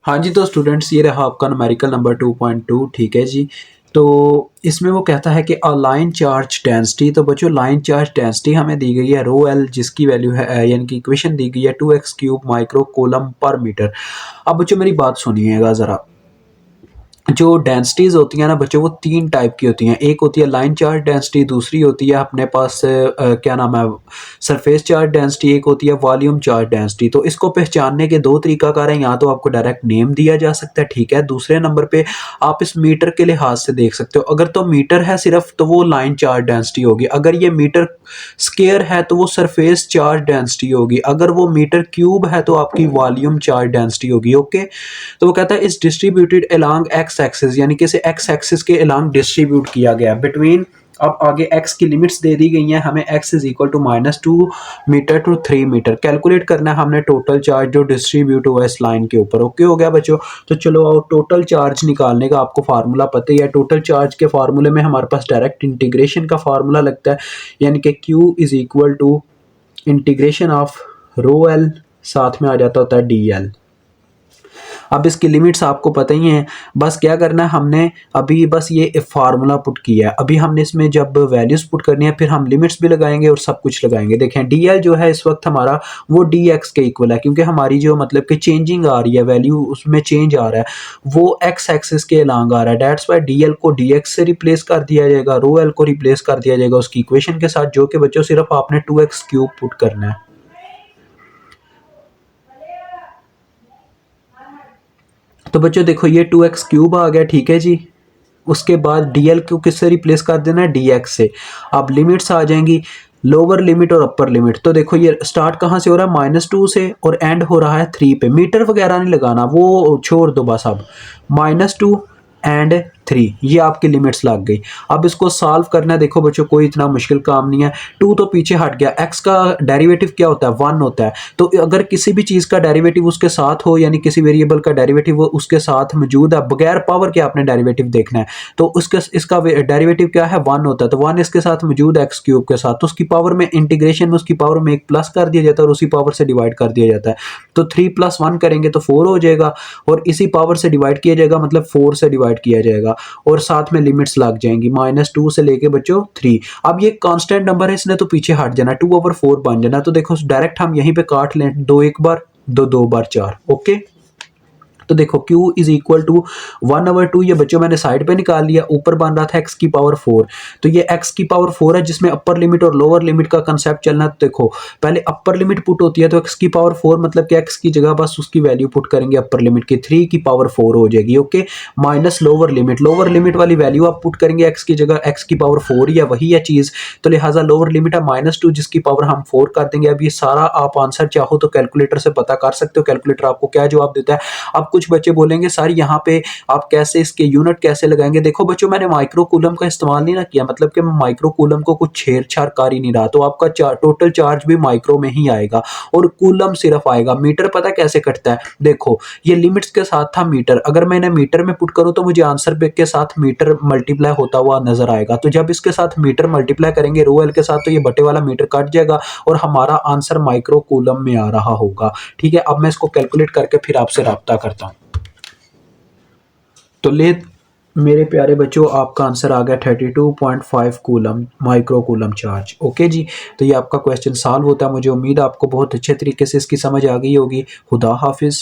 हाँ जी, तो स्टूडेंट्स ये रहा आपका न्यूमेरिकल नंबर 2.2 ठीक है जी। तो इसमें वो कहता है कि लाइन चार्ज डेंसिटी, तो बच्चों लाइन चार्ज डेंसिटी हमें दी गई है रो एल, जिसकी वैल्यू है यानी कि इक्वेशन दी गई है 2x³ micro coulomb per metre. अब बच्चों मेरी बात सुनिएगा ज़रा। जो डेंसिटीज़ होती हैं ना बच्चों, वो 3 टाइप की होती हैं। एक होती है लाइन चार्ज डेंसिटी, दूसरी होती है अपने पास क्या नाम है, सरफेस चार्ज डेंसिटी, एक होती है वॉल्यूम चार्ज डेंसिटी। तो इसको पहचानने के 2 तरीकाकार हैं। या तो आपको डायरेक्ट नेम दिया जा सकता है, ठीक है। दूसरे नंबर पे आप इस मीटर के लिहाज से देख सकते हो। अगर तो मीटर है सिर्फ, तो वो लाइन चार्ज डेंसिटी होगी। अगर ये मीटर स्क्वायर है तो वो सरफेस चार्ज डेंसिटी होगी। अगर वो मीटर क्यूब है तो आपकी वॉल्यूम चार्ज डेंसिटी होगी। ओके, तो वो कहता है इस डिस्ट्रीब्यूटेड अलोंग एक्स एक्सिस, यानी कि इसे एक्स एक्सिस के अलोंग डिस्ट्रीब्यूट किया गया बिटवीन। अब आगे x की लिमिट्स दे दी गई हैं हमें, x is equal to -2 metre to 3 metre. Calculate करना है हमने टोटल चार्ज जो डिस्ट्रीब्यूट हुआ इस लाइन के ऊपर। ओके हो गया बच्चों। तो चलो आओ, टोटल चार्ज निकालने का आपको फार्मूला पता ही है। टोटल चार्ज के फार्मूले में हमारे पास डायरेक्ट इंटीग्रेशन का फार्मूला लगता है, यानी कि q is equal to integration of rho L, साथ में आ जाता होता है dl। अब इसकी लिमिट्स आपको पता ही हैं। बस क्या करना है हमने, अभी बस ये फार्मूला पुट किया है। अभी हमने इसमें जब वैल्यूज़ पुट करनी है, फिर हम लिमिट्स भी लगाएंगे और सब कुछ लगाएंगे। देखें dl जो है इस वक्त हमारा वो dx के इक्वल है, क्योंकि हमारी जो मतलब कि चेंजिंग आ रही है वैल्यू, उसमें चेंज आ रहा है, वो x एक्सिस के अलोंग आ रहा है। डेट्स वाई dl को dx से रिप्लेस कर दिया जाएगा, रो एल को रिप्लेस कर दिया जाएगा उसकी इक्वेशन के साथ, जो कि बच्चों सिर्फ आपने 2x³ पुट करना है। तो बच्चों देखो ये 2x³ आ गया, ठीक है जी। उसके बाद dl को किससे रिप्लेस कर देना है, dx से। अब लिमिट्स आ जाएंगी, लोअर लिमिट और अपर लिमिट। तो देखो ये स्टार्ट कहाँ से हो रहा है, -2 से, और एंड हो रहा है 3 पे। मीटर वगैरह नहीं लगाना, वो छोड़ दो बस। अब -2 एंड 3, ये आपकी लिमिट्स लग गई। अब इसको सॉल्व करना है। देखो बच्चों कोई इतना मुश्किल काम नहीं है। 2 तो पीछे हट गया, x का डेरिवेटिव क्या होता है, 1 होता है। तो अगर किसी भी चीज़ का डेरिवेटिव उसके साथ हो, यानी किसी वेरिएबल का डेरिवेटिव उसके साथ मौजूद है, बगैर पावर के आपने डेरिवेटिव देखना है, तो उसके इसका डेरिवेटिव क्या है, 1 होता है। तो 1 इसके साथ मौजूद है x³ के साथ, तो उसकी पावर में इंटीग्रेशन में उसकी पावर में एक प्लस कर दिया जाता है और उसी पावर से डिवाइड कर दिया जाता है। तो 3 + 1 करेंगे तो 4 हो जाएगा, और इसी पावर से डिवाइड किया जाएगा, मतलब 4 से डिवाइड किया जाएगा, और साथ में लिमिट्स लग जाएंगी -2 से लेके बच्चों 3। अब ये कांस्टेंट नंबर है, इसने तो पीछे हट जाना, 2/4 बन जाना। तो देखो डायरेक्ट हम यहीं पे काट लें, 2 एक बार, 2 2 बार 4। ओके, तो देखो q इज इक्वल टू 1/2, ये बच्चों मैंने साइड पे निकाल लिया। ऊपर बन रहा था x⁴, तो ये x⁴ है, जिसमें अपर लिमिट और लोअर लिमिट का कंसेप्ट चलना। तो देखो पहले अपर लिमिट पुट होती है, तो x⁴ मतलब कि x की जगह बस उसकी वैल्यू पुट करेंगे अपर लिमिट की, 3⁴ हो जाएगी। ओके, माइनस लोअर लिमिट वाली वैल्यू आप पुट करेंगे x की जगह, x⁴ या वही है चीज़, तो लिहाजा लोअर लिमिट है -2, जिसकी पावर हम 4 कर देंगे। अब ये सारा आप आंसर चाहो तो कैलकुलेटर से पता कर सकते हो, कैलकुलेटर आपको क्या जवाब देता है। अब कुछ बच्चे बोलेंगे सर यहाँ पे आप कैसे इसके यूनिट कैसे लगाएंगे। देखो बच्चों मैंने माइक्रो कूलम का इस्तेमाल नहीं ना किया, मतलब कि मैं माइक्रो कूलम को कुछ छेड़छाड़ कर ही नहीं रहा, तो आपका टोटल चार्ज भी माइक्रो में ही आएगा और कूलम सिर्फ आएगा। मीटर पता कैसे कटता है, देखो ये लिमिट्स के साथ था मीटर, अगर मैंने मीटर में पुट करूँ तो मुझे आंसर के साथ मीटर मल्टीप्लाई होता हुआ नजर आएगा। तो जब इसके साथ मीटर मल्टीप्लाई करेंगे रो एल के साथ, तो ये बटे वाला मीटर कट जाएगा और हमारा आंसर माइक्रो कूलम में आ रहा होगा। ठीक है, अब मैं इसको कैलकुलेट करके फिर आपसे राब्ता करता हूँ। तो ले मेरे प्यारे बच्चों, आपका आंसर आ गया 32.5 coulomb, micro coulomb charge. Okay जी, तो ये आपका क्वेश्चन सॉल्व होता है। मुझे उम्मीद है आपको बहुत अच्छे तरीके से इसकी समझ आ गई होगी। खुदा हाफिज़।